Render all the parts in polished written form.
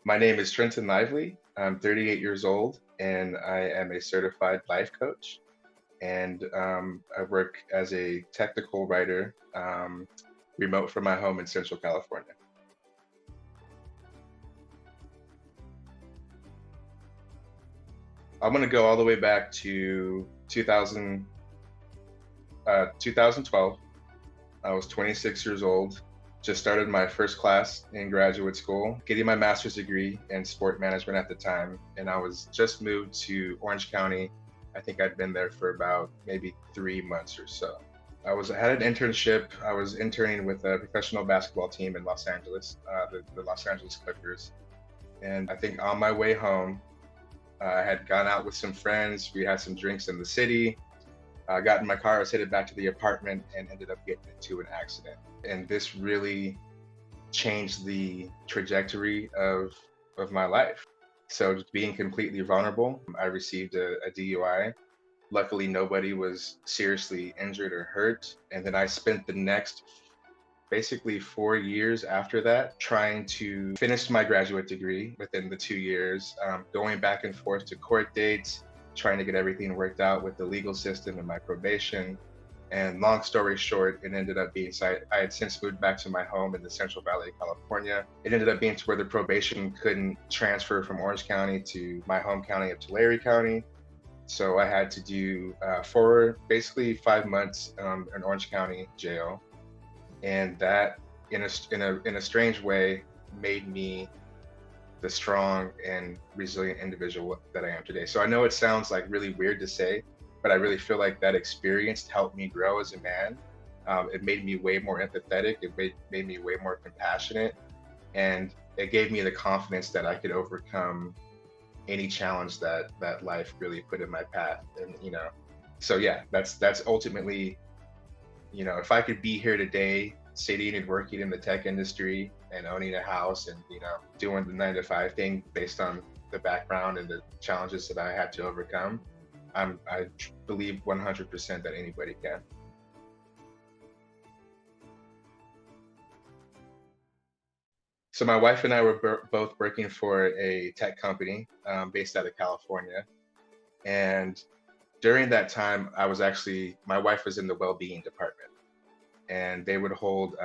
My name is Trenton Lively. I'm 38 years old and I am a certified life coach. And I work as a technical writer remote from my home in Central California. I'm going to go all the way back to 2012. I was 26 years old, just started my first class in graduate school, getting my master's degree in sport management at the time. And I was just moved to Orange County. I think I'd been there for about maybe 3 months or so. I had an internship. I was interning with a professional basketball team in Los Angeles, the Los Angeles Clippers. And I think on my way home, I had gone out with some friends. We had some drinks in the city. I got in my car, I was headed back to the apartment and ended up getting into an accident. And this really changed the trajectory of my life. So just being completely vulnerable, I received a DUI. Luckily, nobody was seriously injured or hurt. And then I spent the next basically 4 years after that trying to finish my graduate degree within the 2 years, going back and forth to court dates, trying to get everything worked out with the legal system and my probation. And long story short, it ended up being, so I had since moved back to my home in the Central Valley of California. It ended up being to where the probation couldn't transfer from Orange County to my home county of Tulare County. So I had to do for basically 5 months in Orange County jail. And that, in a strange way, made me the strong and resilient individual that I am today. So I know it sounds like really weird to say, but I really feel like that experience helped me grow as a man. It made me way more empathetic. It made me way more compassionate, and it gave me the confidence that I could overcome any challenge that life really put in my path. And so yeah, that's ultimately, if I could be here today, sitting and working in the tech industry and owning a house and, doing the 9 to 5 thing based on the background and the challenges that I had to overcome, I believe 100% that anybody can. So my wife and I were both working for a tech company based out of California. And during that time, my wife was in the well-being department, and they would hold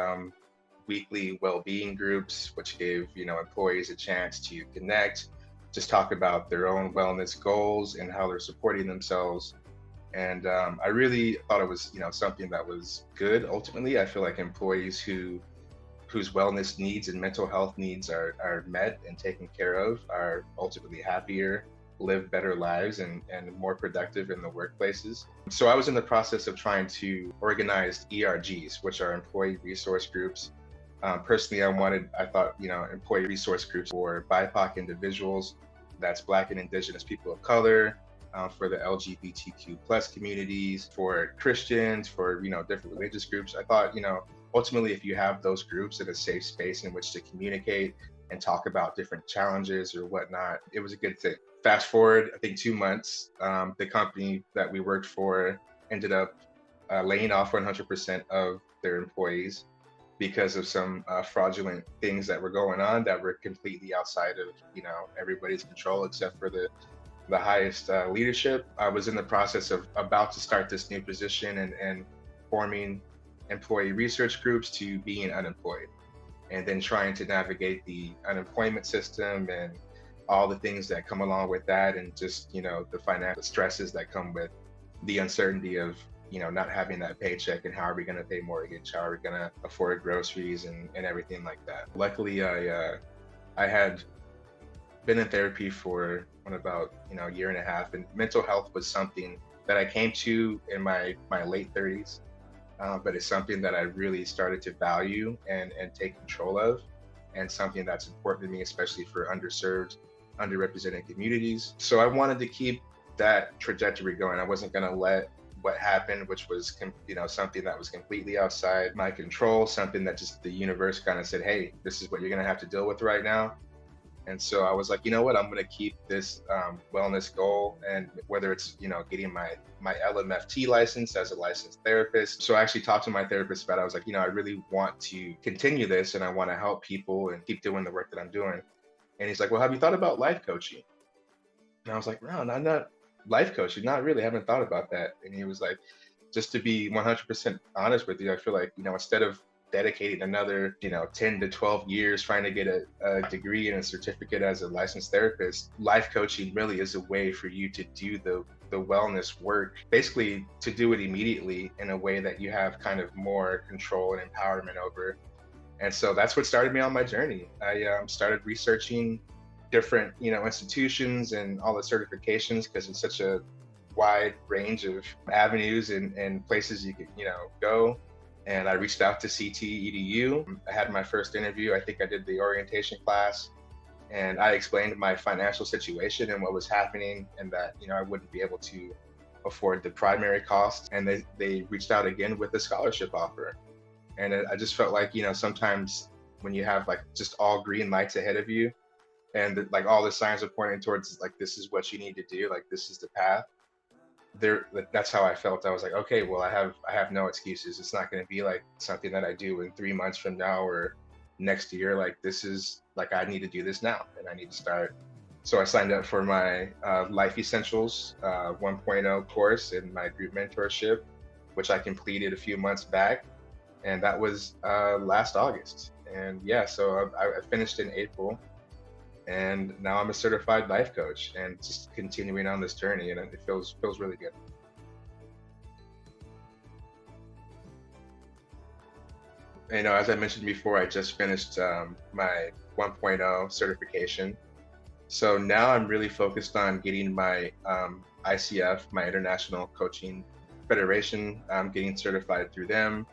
weekly well-being groups, which gave employees a chance to connect, just talk about their own wellness goals and how they're supporting themselves. And I really thought it was something that was good. Ultimately, I feel like employees whose wellness needs and mental health needs are met and taken care of are ultimately happier, live better lives, and more productive in the workplaces. So I was in the process of trying to organize ERGs, which are employee resource groups. Personally, I thought, employee resource groups for BIPOC individuals, that's Black and Indigenous people of color, for the LGBTQ plus communities, for Christians, for, different religious groups. I thought, ultimately, if you have those groups in a safe space in which to communicate and talk about different challenges or whatnot, it was a good thing. Fast forward, I think 2 months, the company that we worked for ended up laying off 100% of their employees because of some fraudulent things that were going on that were completely outside of everybody's control except for the highest leadership. I was in the process of about to start this new position and forming employee research groups to being unemployed, and then trying to navigate the unemployment system and all the things that come along with that, and just the financial stresses that come with the uncertainty of not having that paycheck, and how are we going to pay mortgage, how are we going to afford groceries and everything like that. Luckily, I had been in therapy for about a year and a half, and mental health was something that I came to in my late 30s, but it's something that I really started to value and take control of, and something that's important to me, especially for underserved, underrepresented communities. So I wanted to keep that trajectory going. I wasn't going to let what happened, which was something that was completely outside my control, something that just the universe kind of said, hey, this is what you're going to have to deal with right now. And so I was like, you know what, I'm going to keep this wellness goal, and whether it's getting my LMFT license as a licensed therapist. So I actually talked to my therapist about it. I was like, I really want to continue this, and I want to help people and keep doing the work that I'm doing. And he's like, well, have you thought about life coaching? And I was like, no, not life coaching, not really. I haven't thought about that. And he was like, just to be 100% honest with you, I feel like, instead of dedicating another, 10 to 12 years trying to get a degree and a certificate as a licensed therapist, life coaching really is a way for you to do the wellness work, basically to do it immediately in a way that you have kind of more control and empowerment over. And so that's what started me on my journey. I started researching different, institutions and all the certifications because it's such a wide range of avenues and places you could, go. And I reached out to CTEDU. I had my first interview. I think I did the orientation class, and I explained my financial situation and what was happening, and that, I wouldn't be able to afford the primary costs. And they reached out again with a scholarship offer. And I just felt like, sometimes when you have like just all green lights ahead of you, and like all the signs are pointing towards like this is what you need to do, like this is the path. That's how I felt. I was like, okay, well, I have no excuses. It's not going to be like something that I do in 3 months from now or next year. Like this is like I need to do this now, and I need to start. So I signed up for my Life Essentials 1.0 course in my group mentorship, which I completed a few months back, and that was last August. And yeah, so I finished in April, and now I'm a certified life coach and just continuing on this journey, and it feels really good. As I mentioned before, I just finished my 1.0 certification. So now I'm really focused on getting my ICF, my International Coaching Federation, getting certified through them.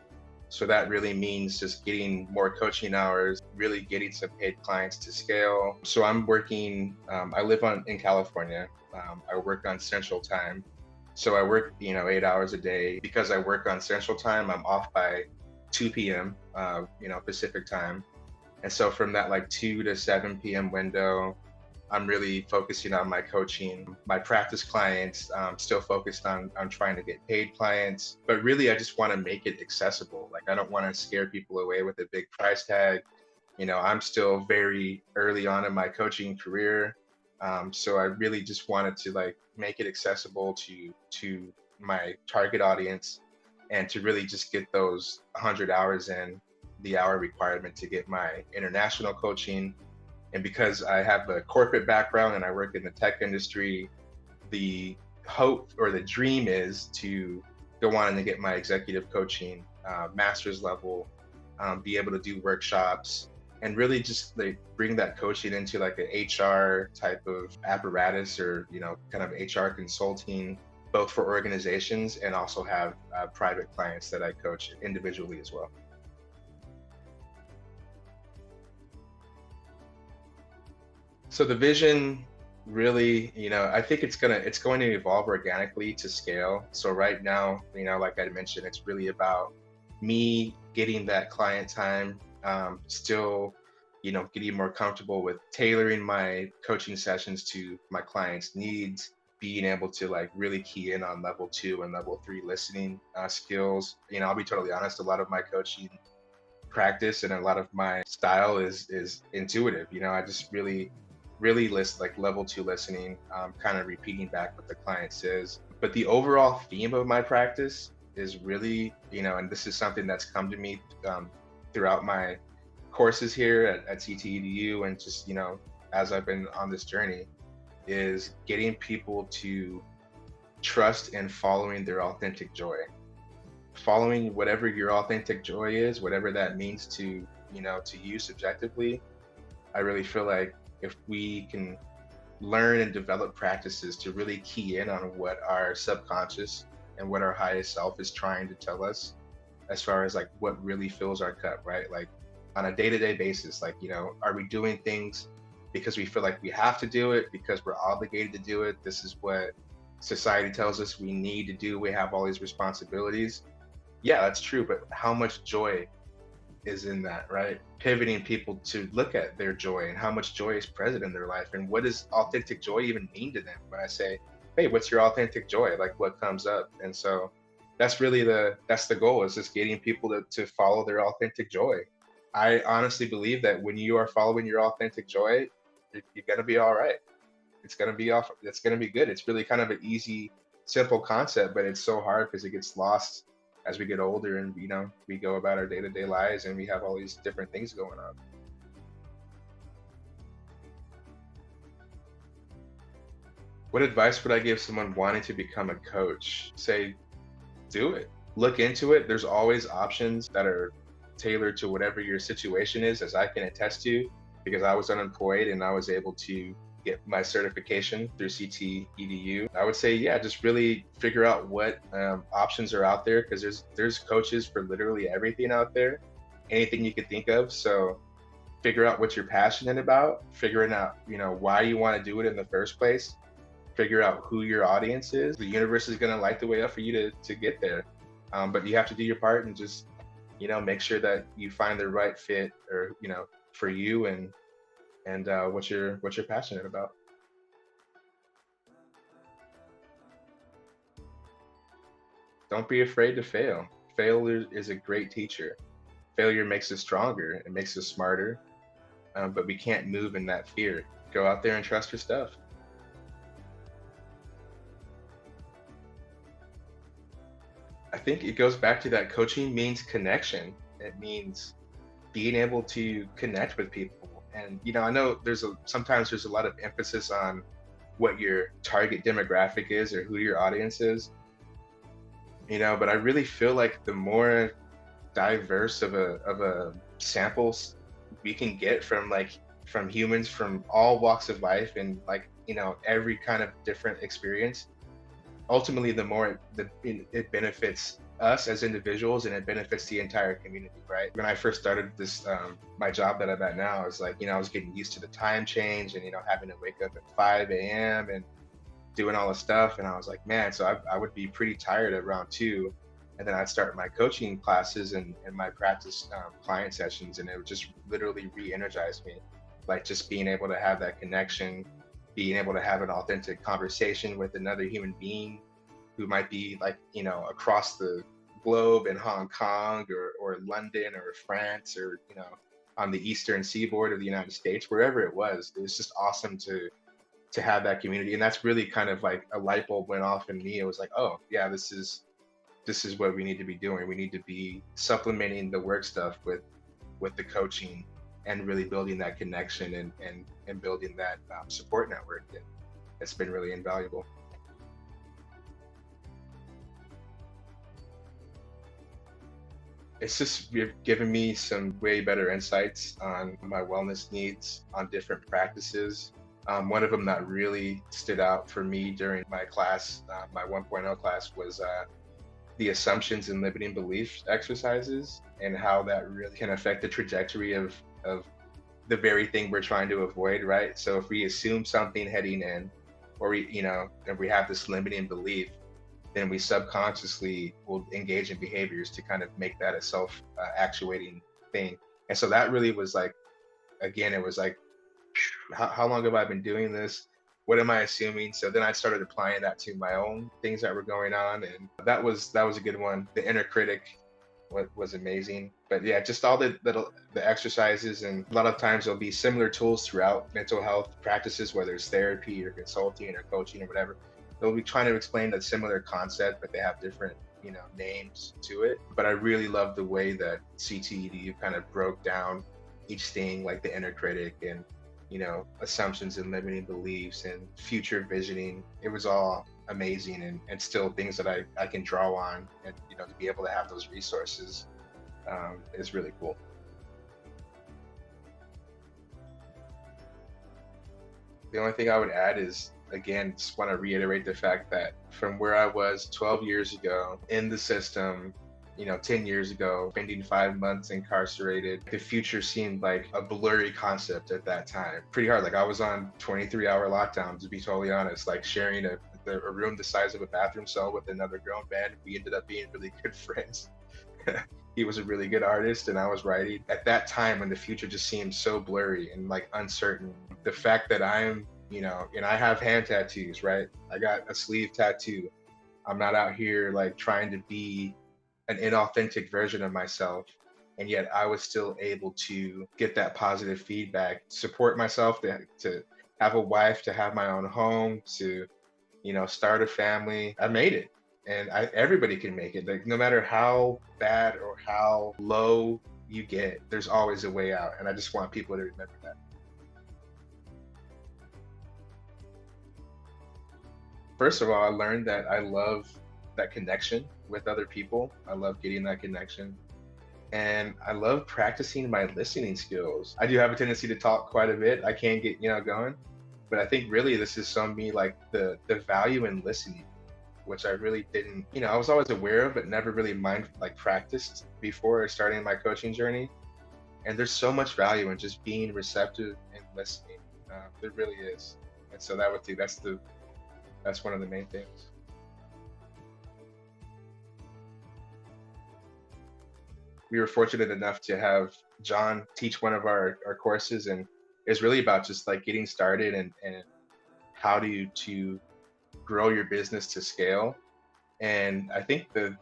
So that really means just getting more coaching hours, really getting some paid clients to scale. So I'm working, I live in California. I work on Central Time. So I work, 8 hours a day. Because I work on Central Time, I'm off by 2 p.m., Pacific Time. And so from that like 2 to 7 p.m. window, I'm really focusing on my coaching, my practice clients, still focused on trying to get paid clients. But really, I just want to make it accessible. Like, I don't want to scare people away with a big price tag. I'm still very early on in my coaching career. So I really just wanted to like make it accessible to my target audience, and to really just get those 100 hours in, the hour requirement to get my international coaching. And because I have a corporate background and I work in the tech industry, the hope or the dream is to go on and get my executive coaching, master's level, be able to do workshops, and really just like bring that coaching into like an HR type of apparatus, or, kind of HR consulting, both for organizations, and also have private clients that I coach individually as well. So the vision really, I think it's going to evolve organically to scale. So right now, like I mentioned, it's really about me getting that client time, still, getting more comfortable with tailoring my coaching sessions to my clients' needs, being able to like really key in on level 2 and level 3 listening skills. I'll be totally honest, a lot of my coaching practice and a lot of my style is intuitive. I just really list like level 2 listening, kind of repeating back what the client says. But the overall theme of my practice is really, and this is something that's come to me throughout my courses here at CTEDU, and just, as I've been on this journey, is getting people to trust in following their authentic joy. Following whatever your authentic joy is, whatever that means to you subjectively. I really feel like if we can learn and develop practices to really key in on what our subconscious and what our highest self is trying to tell us, as far as like what really fills our cup, right? Like on a day-to-day basis, like, are we doing things because we feel like we have to do it, because we're obligated to do it? This is what society tells us we need to do. We have all these responsibilities. Yeah, that's true. But how much joy is in that, right? Pivoting people to look at their joy and how much joy is present in their life, and what does authentic joy even mean to them? When I say, hey, what's your authentic joy? Like, what comes up? And so that's really that's the goal, is just getting people to follow their authentic joy. I honestly believe that when you are following your authentic joy, you're gonna be all right. It's gonna be good. It's really kind of an easy, simple concept, but it's so hard because it gets lost as we get older and we go about our day-to-day lives and we have all these different things going on. What advice would I give someone wanting to become a coach? Say, do it. Look into it. There's always options that are tailored to whatever your situation is, as I can attest to, because I was unemployed and I was able to get my certification through CT EDU. I would say, yeah, just really figure out what options are out there, because there's coaches for literally everything out there, anything you could think of. So figure out what you're passionate about, figuring out why you want to do it in the first place, figure out who your audience is. The universe is going to light the way up for you to get there. But you have to do your part and just, make sure that you find the right fit, or, for you and what you're passionate about. Don't be afraid to fail. Failure is a great teacher. Failure makes us stronger. It makes us smarter. But we can't move in that fear. Go out there and trust your stuff. I think it goes back to that coaching means connection. It means being able to connect with people. And I know sometimes there's a lot of emphasis on what your target demographic is or who your audience is. But I really feel like the more diverse of a samples we can get from humans from all walks of life and every kind of different experience, ultimately the more it benefits us as individuals and it benefits the entire community, right? When I first started this my job that I'm at now, it's like I was getting used to the time change and having to wake up at 5 a.m. and doing all the stuff, and I was like, man, so I would be pretty tired at around 2, and then I'd start my coaching classes and my practice client sessions, and it would just literally re-energize me, like just being able to have that connection, being able to have an authentic conversation with another human being who might be across the globe in Hong Kong or London or France or on the eastern seaboard of the United States, wherever it was. It was just awesome to have that community. And that's really kind of like a light bulb went off in me. It was like, oh yeah, this is what we need to be doing. We need to be supplementing the work stuff with the coaching and really building that connection and building that support network. And it's been really invaluable. It's just given me some way better insights on my wellness needs, on different practices. One of them that really stood out for me during my class, my 1.0 class, was the assumptions and limiting belief exercises, and how that really can affect the trajectory of the very thing we're trying to avoid, right? So if we assume something heading in, or if we have this limiting belief, then we subconsciously will engage in behaviors to kind of make that a self-actuating thing. And so that really was like, again, it was like, how long have I been doing this? What am I assuming? So then I started applying that to my own things that were going on, and that was a good one. The inner critic was amazing. But yeah, just all the exercises, and a lot of times there'll be similar tools throughout mental health practices, whether it's therapy or consulting or coaching or whatever. They'll be trying to explain a similar concept, but they have different names to it. But I really love the way that CTEDU kind of broke down each thing, like the inner critic and assumptions and limiting beliefs and future visioning. It was all amazing, and still things that I can draw on, and to be able to have those resources is really cool. The only thing I would add is, again, just want to reiterate the fact that from where I was 12 years ago in the system, 10 years ago, spending 5 months incarcerated, the future seemed like a blurry concept at that time. Pretty hard. Like I was on 23-hour lockdown, to be totally honest, like sharing a room the size of a bathroom cell with another grown man. We ended up being really good friends. He was a really good artist and I was writing. At that time, when the future just seemed so blurry and like uncertain, the fact that I'm and I have hand tattoos, right? I got a sleeve tattoo. I'm not out here like trying to be an inauthentic version of myself. and yet I was still able to get that positive feedback, support myself, to have a wife, to have my own home, to start a family. I made it, and everybody can make it. Like no matter how bad or how low you get, there's always a way out, and I just want people to remember that. First of all, I learned that I love that connection with other people. I love getting that connection. And I love practicing my listening skills. I do have a tendency to talk quite a bit. I can get, going. But I think really this is some me like the value in listening, which I really didn't, I was always aware of, but never really practiced before starting my coaching journey. And there's so much value in just being receptive and listening. There really is. And so that's one of the main things. We were fortunate enough to have John teach one of our courses, and it's really about just like getting started and how to grow your business to scale. And I think the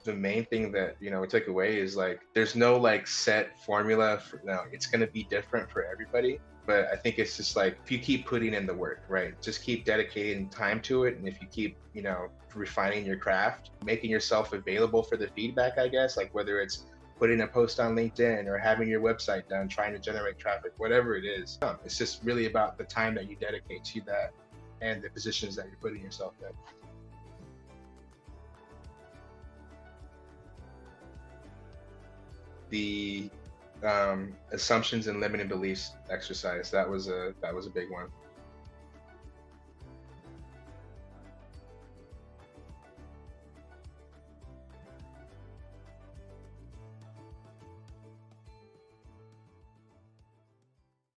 main thing that we took away is like there's no like set formula for it's going to be different for everybody, but I think it's just like if you keep putting in the work, right, just keep dedicating time to it, and if you keep refining your craft, making yourself available for the feedback, I guess, like whether it's putting a post on LinkedIn or having your website done, trying to generate traffic, whatever it is, it's just really about the time that you dedicate to that and the positions that you're putting yourself in. The assumptions and limiting beliefs exercise, that was a big one.